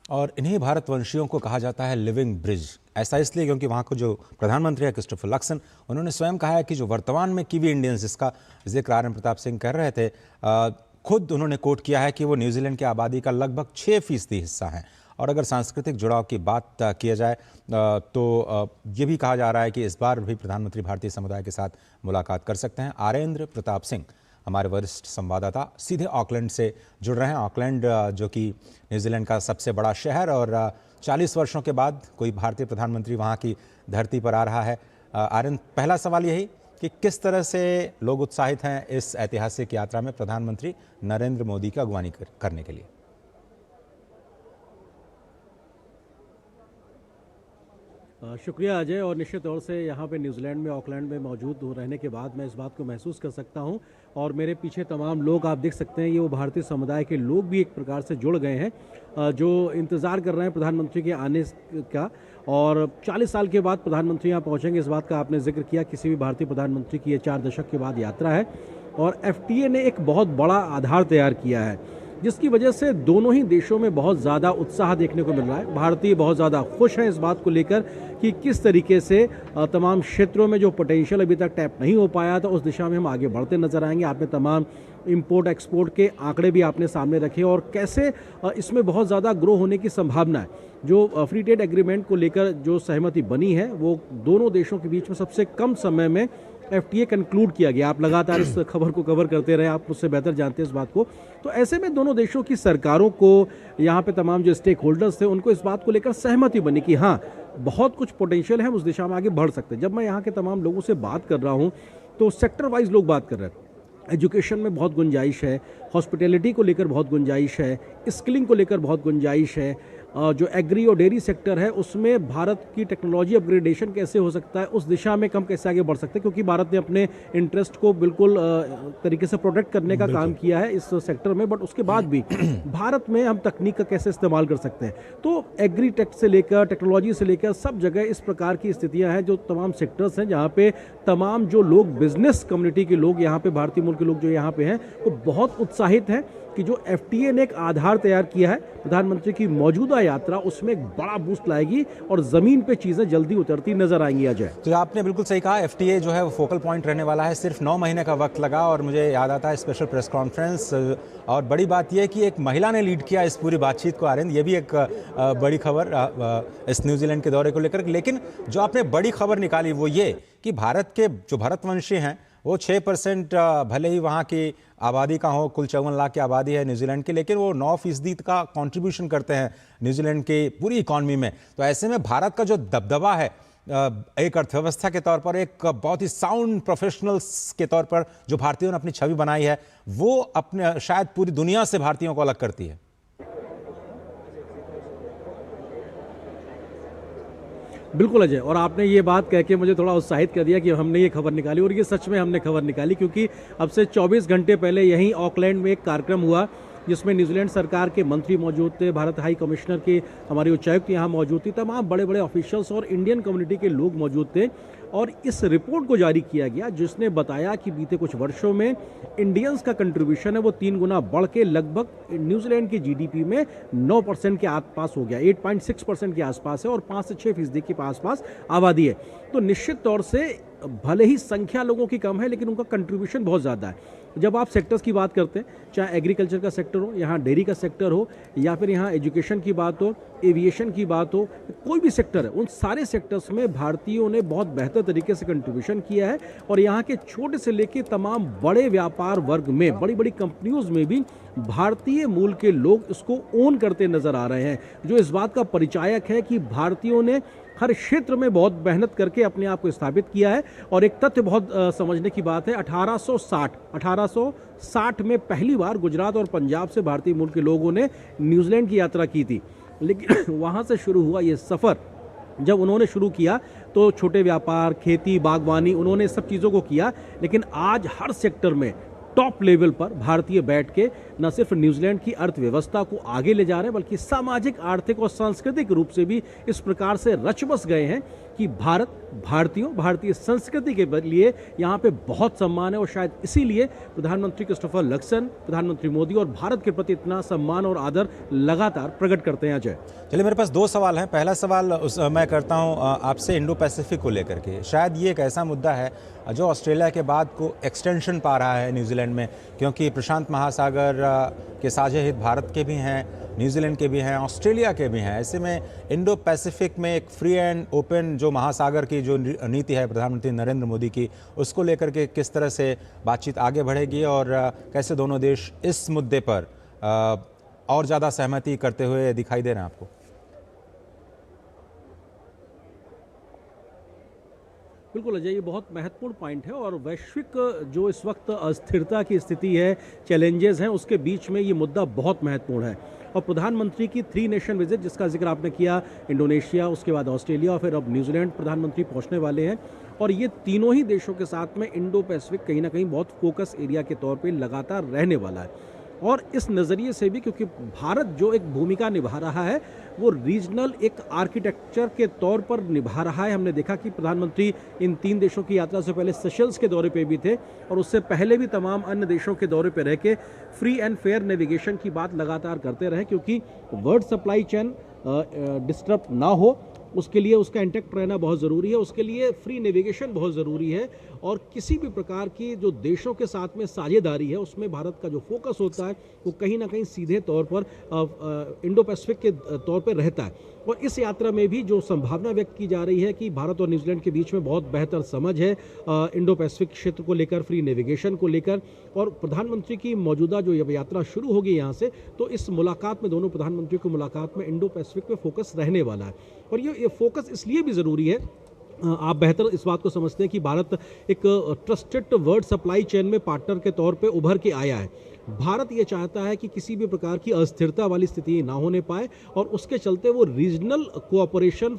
और इन्हीं भारतवंशियों को कहा जाता है लिविंग ब्रिज। ऐसा इसलिए क्योंकि वहाँ को जो प्रधानमंत्री है क्रिस्टोफर लक्सन, उन्होंने स्वयं कहा है कि जो वर्तमान में कीवी इंडियंस, जिसका जिक्र आर एन प्रताप सिंह कर रहे थे, खुद उन्होंने कोट किया है कि वो न्यूजीलैंड की आबादी का लगभग 6% हिस्सा है। और अगर सांस्कृतिक जुड़ाव की बात किया जाए तो ये भी कहा जा रहा है कि इस बार भी प्रधानमंत्री भारतीय समुदाय के साथ मुलाकात कर सकते हैं। आरेंद्र प्रताप सिंह हमारे वरिष्ठ संवाददाता सीधे ऑकलैंड से जुड़ रहे हैं। ऑकलैंड जो कि न्यूजीलैंड का सबसे बड़ा शहर, और 40 वर्षों के बाद कोई भारतीय प्रधानमंत्री वहाँ की धरती पर आ रहा है। आरेंद्र, पहला सवाल यही कि किस तरह से लोग उत्साहित हैं इस ऐतिहासिक यात्रा में प्रधानमंत्री नरेंद्र मोदी की अगवानी करने के लिए? शुक्रिया अजय। और निश्चित तौर से यहाँ पे न्यूजीलैंड में ऑकलैंड में मौजूद रहने के बाद मैं इस बात को महसूस कर सकता हूँ। और मेरे पीछे तमाम लोग आप देख सकते हैं, ये वो भारतीय समुदाय के लोग भी एक प्रकार से जुड़ गए हैं जो इंतज़ार कर रहे हैं प्रधानमंत्री के आने का। और 40 साल के बाद प्रधानमंत्री यहाँ पहुँचेंगे, इस बात का आपने जिक्र किया। किसी भी भारतीय प्रधानमंत्री की ये 4 दशक के बाद यात्रा है। और FTA ने एक बहुत बड़ा आधार तैयार किया है, जिसकी वजह से दोनों ही देशों में बहुत ज़्यादा उत्साह देखने को मिल रहा है। भारतीय बहुत ज़्यादा खुश हैं इस बात को लेकर कि किस तरीके से तमाम क्षेत्रों में जो पोटेंशियल अभी तक टैप नहीं हो पाया था, उस दिशा में हम आगे बढ़ते नजर आएंगे। आपने तमाम इंपोर्ट एक्सपोर्ट के आंकड़े भी आपने सामने रखे और कैसे इसमें बहुत ज़्यादा ग्रो होने की संभावना है। जो फ्री ट्रेड एग्रीमेंट को लेकर जो सहमति बनी है, वो दोनों देशों के बीच में सबसे कम समय में FTA कंक्लूड किया गया। आप लगातार इस खबर को कवर करते रहे, आप मुझसे बेहतर जानते हैं इस बात को। तो ऐसे में दोनों देशों की सरकारों को, यहाँ पे तमाम जो स्टेक होल्डर्स थे, उनको इस बात को लेकर सहमति बनी कि हाँ, बहुत कुछ पोटेंशियल है, हम उस दिशा में आगे बढ़ सकते हैं। जब मैं यहाँ के तमाम लोगों से बात कर रहा हूँ तो सेक्टर वाइज लोग बात कर रहे हैं। एजुकेशन में बहुत गुंजाइश है, हॉस्पिटैलिटी को लेकर बहुत गुंजाइश है, स्किलिंग को लेकर बहुत गुंजाइश है। जो एग्री और डेयरी सेक्टर है, उसमें भारत की टेक्नोलॉजी अपग्रेडेशन कैसे हो सकता है, उस दिशा में हम कैसे आगे बढ़ सकते हैं, क्योंकि भारत ने अपने इंटरेस्ट को बिल्कुल तरीके से प्रोटेक्ट करने का काम किया है इस सेक्टर में। बट उसके बाद भी भारत में हम तकनीक का कैसे इस्तेमाल कर सकते हैं। तो एग्री टेक से लेकर टेक्नोलॉजी से लेकर सब जगह इस प्रकार की स्थितियां हैं। जो तमाम सेक्टर्स हैं जहाँ पे तमाम जो लोग, बिजनेस कम्युनिटी के लोग, यहाँ पे भारतीय मूल के लोग जो यहाँ पे हैं, वो बहुत उत्साहित हैं कि जो FTA ने एक आधार तैयार किया है, प्रधानमंत्री की मौजूदा यात्रा उसमें एक बड़ा बूस्ट लाएगी और जमीन पे चीजें जल्दी उतरती नजर आएंगी। अजय, तो आपने बिल्कुल सही कहा, FTA जो है वो फोकल पॉइंट रहने वाला है। सिर्फ 9 महीने का वक्त लगा और मुझे याद आता है स्पेशल प्रेस कॉन्फ्रेंस। और बड़ी बात यह कि एक महिला ने लीड किया इस पूरी बातचीत को। आरेंद्र, ये भी एक बड़ी खबर इस न्यूजीलैंड के दौरे को लेकर। लेकिन जो आपने बड़ी खबर निकाली वो ये कि भारत के जो भारतवंशी हैं वो 6% भले ही वहाँ की आबादी का हो, कुल 54 लाख की आबादी है न्यूजीलैंड की, लेकिन वो 9% का कंट्रीब्यूशन करते हैं न्यूजीलैंड की पूरी इकॉनमी में। तो ऐसे में भारत का जो दबदबा है एक अर्थव्यवस्था के तौर पर, एक बहुत ही साउंड प्रोफेशनल्स के तौर पर जो भारतीयों ने अपनी छवि बनाई है, वो अपने शायद पूरी दुनिया से भारतीयों को अलग करती है। बिल्कुल अजय, और आपने ये बात कह के मुझे थोड़ा उत्साहित कर दिया कि हमने ये खबर निकाली। और ये सच में हमने खबर निकाली, क्योंकि अब से 24 घंटे पहले यहीं ऑकलैंड में एक कार्यक्रम हुआ जिसमें न्यूजीलैंड सरकार के मंत्री मौजूद थे, भारत हाई कमिश्नर के हमारी उच्चायुक्त यहाँ मौजूद थी, तमाम बड़े बड़े ऑफिशियल्स और इंडियन कम्युनिटी के लोग मौजूद थे। और इस रिपोर्ट को जारी किया गया जिसने बताया कि बीते कुछ वर्षों में इंडियंस का कंट्रीब्यूशन है वो 3 गुना बढ़ के लगभग न्यूजीलैंड की GDP में 9% के आसपास हो गया, 8.6% के आसपास है, और 5 से 6% के आसपास आबादी है। तो निश्चित तौर से भले ही संख्या लोगों की कम है, लेकिन उनका कंट्रीब्यूशन बहुत ज़्यादा है। जब आप सेक्टर्स की बात करते हैं, चाहे एग्रीकल्चर का सेक्टर हो, यहाँ डेयरी का सेक्टर हो, या फिर यहाँ एजुकेशन की बात हो, एविएशन की बात हो, कोई भी सेक्टर है, उन सारे सेक्टर्स में भारतीयों ने बहुत बेहतर तरीके से कंट्रीब्यूशन किया है। और यहाँ के छोटे से लेके तमाम बड़े व्यापार वर्ग में, बड़ी बड़ी कंपनियों में भी भारतीय मूल के लोग इसको ओन करते नजर आ रहे हैं, जो इस बात का परिचायक है कि भारतीयों ने हर क्षेत्र में बहुत मेहनत करके अपने आप को स्थापित किया है। और एक तथ्य बहुत समझने की बात है, 1860 में पहली बार गुजरात और पंजाब से भारतीय मूल के लोगों ने न्यूजीलैंड की यात्रा की थी। लेकिन वहाँ से शुरू हुआ ये सफ़र। जब उन्होंने शुरू किया तो छोटे व्यापार, खेती, बागवानी, उन्होंने सब चीज़ों को किया। लेकिन आज हर सेक्टर में टॉप लेवल पर भारतीय बैठ के न सिर्फ न्यूजीलैंड की अर्थव्यवस्था को आगे ले जा रहे हैं बल्कि सामाजिक, आर्थिक और सांस्कृतिक रूप से भी इस प्रकार से रच बस गए हैं कि भारत, भारतीयों, भारतीय संस्कृति के लिए यहाँ पे बहुत सम्मान है। और शायद इसीलिए प्रधानमंत्री क्रिस्टोफर लक्सन, प्रधानमंत्री मोदी और भारत के प्रति इतना सम्मान और आदर लगातार प्रकट करते हैं। अजय, चलिए, मेरे पास 2 सवाल हैं। पहला सवाल मैं करता हूं आपसे इंडो पैसिफिक को लेकर के। शायद ये एक ऐसा मुद्दा है जो ऑस्ट्रेलिया के बाद को एक्सटेंशन पा रहा है न्यूजीलैंड में, क्योंकि प्रशांत महासागर के साझे हित भारत के भी हैं, न्यूजीलैंड के भी हैं, ऑस्ट्रेलिया के भी हैं। ऐसे में इंडो पैसिफिक में एक फ्री एंड ओपन जो महासागर की जो नीति है प्रधानमंत्री नरेंद्र मोदी की, उसको लेकर के किस तरह से बातचीत आगे बढ़ेगी और कैसे दोनों देश इस मुद्दे पर और ज़्यादा सहमति करते हुए दिखाई दे रहे हैं आपको? बिल्कुल अजय, ये बहुत महत्वपूर्ण पॉइंट है और वैश्विक जो इस वक्त अस्थिरता की स्थिति है, चैलेंजेस हैं, उसके बीच में ये मुद्दा बहुत महत्वपूर्ण है। और प्रधानमंत्री की 3 नेशन विजिट जिसका जिक्र आपने किया, इंडोनेशिया, उसके बाद ऑस्ट्रेलिया और फिर अब न्यूजीलैंड प्रधानमंत्री पहुंचने वाले हैं। और ये तीनों ही देशों के साथ में इंडो पैसिफिक कहीं ना कहीं बहुत फोकस एरिया के तौर पे लगातार रहने वाला है। और इस नज़रिए से भी क्योंकि भारत जो एक भूमिका निभा रहा है वो रीजनल एक आर्किटेक्चर के तौर पर निभा रहा है। हमने देखा कि प्रधानमंत्री इन 3 देशों की यात्रा से पहले सेशल्स के दौरे पे भी थे और उससे पहले भी तमाम अन्य देशों के दौरे पे रह के फ्री एंड फेयर नेविगेशन की बात लगातार करते रहे, क्योंकि वर्ल्ड सप्लाई चेन डिस्टर्ब ना हो उसके लिए उसका इंटैक्ट रहना बहुत ज़रूरी है, उसके लिए फ्री नेविगेशन बहुत ज़रूरी है। और किसी भी प्रकार की जो देशों के साथ में साझेदारी है उसमें भारत का जो फोकस होता है वो कहीं ना कहीं सीधे तौर पर इंडो पैसिफिक के तौर पर रहता है। और इस यात्रा में भी जो संभावना व्यक्त की जा रही है कि भारत और न्यूजीलैंड के बीच में बहुत बेहतर समझ है इंडो पैसिफिक क्षेत्र को लेकर, फ्री नेविगेशन को लेकर। और प्रधानमंत्री की मौजूदा जो यात्रा शुरू होगी यहाँ से, तो इस मुलाकात में, दोनों प्रधानमंत्रियों की मुलाकात में इंडो पैसिफिक पे फोकस रहने वाला है। और ये फोकस इसलिए भी ज़रूरी है, आप बेहतर इस बात को समझते हैं कि भारत एक ट्रस्टेड वर्ल्ड सप्लाई चेन में पार्टनर के तौर पे उभर के आया है। भारत ये चाहता है कि किसी भी प्रकार की अस्थिरता वाली स्थिति ना होने पाए और उसके चलते वो रीजनल कोऑपरेशन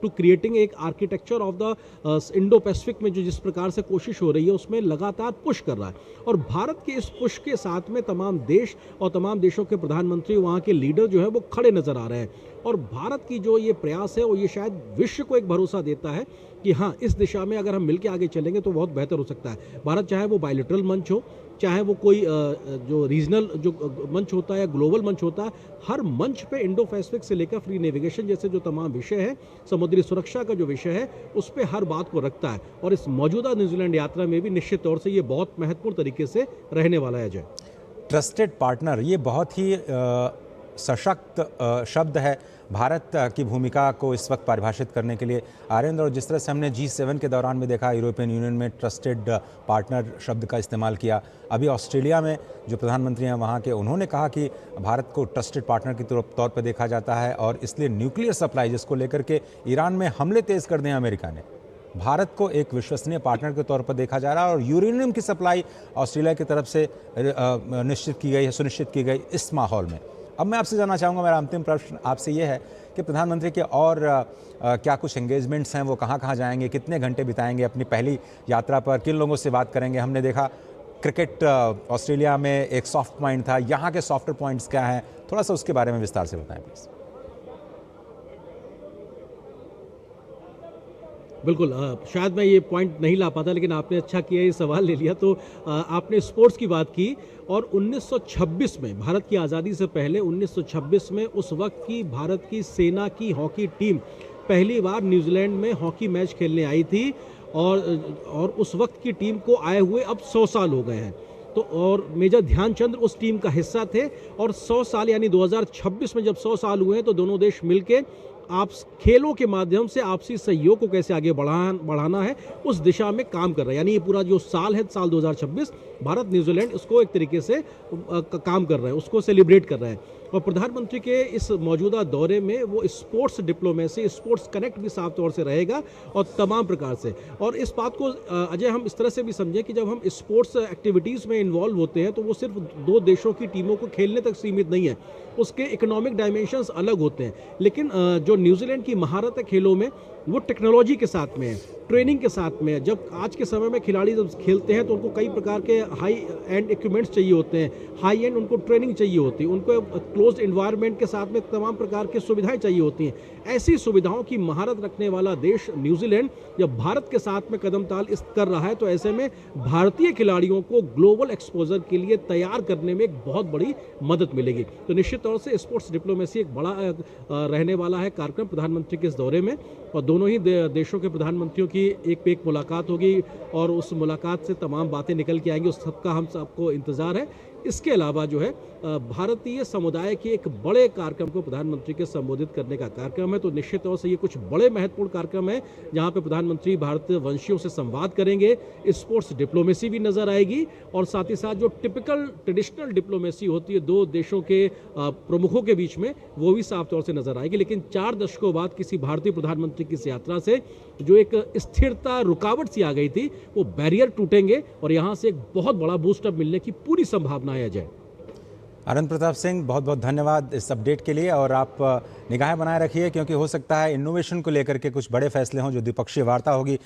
टू क्रिएटिंग एक architecture of the Indo Pacific में जो जिस प्रकार से कोशिश हो रही है उसमें लगातार पुश कर रहा है। और भारत के इस पुश के साथ में तमाम देश और तमाम देशों के प्रधानमंत्री, वहाँ के लीडर जो है वो खड़े नजर आ रहे हैं। और भारत की जो ये प्रयास है वो ये शायद विश्व को एक भरोसा देता है कि हाँ, इस दिशा में अगर हम मिलकर आगे चलेंगे तो बहुत बेहतर हो सकता है। भारत चाहे वो बायलैटरल मंच हो, चाहे वो कोई जो रीजनल जो मंच होता है या ग्लोबल मंच होता है, हर मंच पे इंडो पैसिफिक से लेकर फ्री नेविगेशन जैसे जो तमाम विषय है, समुद्री सुरक्षा का जो विषय है, उस पे हर बात को रखता है। और इस मौजूदा न्यूजीलैंड यात्रा में भी निश्चित तौर से ये बहुत महत्वपूर्ण तरीके से रहने वाला है। अजय, ट्रस्टेड पार्टनर, ये बहुत ही सशक्त शब्द है भारत की भूमिका को इस वक्त परिभाषित करने के लिए। आर्यन, और जिस तरह से हमने G7 के दौरान भी देखा, यूरोपियन यूनियन में ट्रस्टेड पार्टनर शब्द का इस्तेमाल किया, अभी ऑस्ट्रेलिया में जो प्रधानमंत्री हैं वहाँ के, उन्होंने कहा कि भारत को ट्रस्टेड पार्टनर के तौर पर देखा जाता है और इसलिए न्यूक्लियर सप्लाई जिसको लेकर के ईरान में हमले तेज़ कर दिए अमेरिका ने, भारत को एक विश्वसनीय पार्टनर के तौर पर देखा जा रहा है और यूरेनियम की सप्लाई ऑस्ट्रेलिया की तरफ से निश्चित की गई है, सुनिश्चित की गई इस माहौल में। अब मैं आपसे जानना चाहूँगा, मेरा अंतिम प्रश्न आपसे ये है कि प्रधानमंत्री के और क्या कुछ एंगेजमेंट्स हैं, वो कहाँ कहाँ जाएंगे, कितने घंटे बिताएंगे अपनी पहली यात्रा पर, किन लोगों से बात करेंगे? हमने देखा क्रिकेट ऑस्ट्रेलिया में एक सॉफ्ट पॉइंट था, यहाँ के सॉफ्टर पॉइंट्स क्या हैं, थोड़ा सा उसके बारे में विस्तार से बताएं प्लीज़। बिल्कुल, शायद मैं ये पॉइंट नहीं ला पाता, लेकिन आपने अच्छा किया ये सवाल ले लिया। तो आपने स्पोर्ट्स की बात की और 1926 में, भारत की आज़ादी से पहले 1926 में उस वक्त की भारत की सेना की हॉकी टीम पहली बार न्यूजीलैंड में हॉकी मैच खेलने आई थी और उस वक्त की टीम को आए हुए अब 100 साल हो गए हैं। तो और मेजर ध्यानचंद उस टीम का हिस्सा थे और 100 साल यानी 2026 में जब 100 साल हुए हैं तो दोनों देश मिलके आप खेलों के माध्यम से आपसी सहयोग को कैसे आगे बढ़ाना है उस दिशा में काम कर रहा है। यानी ये पूरा जो साल है, साल 2026, भारत न्यूजीलैंड उसको एक तरीके से काम कर रहे हैं, उसको सेलिब्रेट कर रहे हैं। और प्रधानमंत्री के इस मौजूदा दौरे में वो स्पोर्ट्स डिप्लोमेसी, स्पोर्ट्स कनेक्ट भी साफ तौर से रहेगा और तमाम प्रकार से। और इस बात को अजय हम इस तरह से भी समझें कि जब हम स्पोर्ट्स एक्टिविटीज़ में इन्वॉल्व होते हैं तो वो सिर्फ 2 देशों की टीमों को खेलने तक सीमित नहीं है, उसके इकोनॉमिक डायमेंशंस अलग होते हैं। लेकिन जो जो न्यूजीलैंड की महारत है खेलों में वो टेक्नोलॉजी के साथ में है, ट्रेनिंग के साथ में है। जब आज के समय में खिलाड़ी जब खेलते हैं तो उनको कई प्रकार के हाई एंड इक्विपमेंट्स चाहिए होते हैं, हाई एंड उनको ट्रेनिंग चाहिए होती है, उनको क्लोज एनवायरनमेंट के साथ में तमाम प्रकार की सुविधाएं चाहिए होती हैं। ऐसी सुविधाओं की महारत रखने वाला देश न्यूजीलैंड जब भारत के साथ में कदम ताल कर रहा है तो ऐसे में भारतीय खिलाड़ियों को ग्लोबल एक्सपोजर के लिए तैयार करने में एक बहुत बड़ी मदद मिलेगी। तो निश्चित तौर से स्पोर्ट्स डिप्लोमेसी एक बड़ा रहने वाला है कार्यक्रम प्रधानमंत्री के इस दौरे में, और दोनों ही देशों के प्रधानमंत्रियों की एक पे एक मुलाकात होगी और उस मुलाकात से तमाम बातें निकल के आएंगी, उस सबका हम सबको इंतजार है। इसके अलावा जो है भारतीय समुदाय के एक बड़े कार्यक्रम को प्रधानमंत्री के संबोधित करने का कार्यक्रम है। तो निश्चित तौर से ये कुछ बड़े महत्वपूर्ण कार्यक्रम है जहां पे प्रधानमंत्री भारतीय वंशियों से संवाद करेंगे, स्पोर्ट्स डिप्लोमेसी भी नजर आएगी और साथ ही साथ जो टिपिकल ट्रेडिशनल डिप्लोमेसी होती है दो देशों के प्रमुखों के बीच में, वो भी साफ तौर से नजर आएगी। लेकिन 4 दशकों बाद किसी भारतीय प्रधानमंत्री की इस यात्रा से जो एक स्थिरता रुकावट सी आ गई थी वो बैरियर टूटेंगे और यहाँ से एक बहुत बड़ा बूस्टअप मिलने की पूरी संभावना है। अजय, आनंद प्रताप सिंह, बहुत बहुत धन्यवाद इस अपडेट के लिए, और आप निगाहें बनाए रखिए क्योंकि हो सकता है इनोवेशन को लेकर के कुछ बड़े फैसले हों जो द्विपक्षीय वार्ता होगी।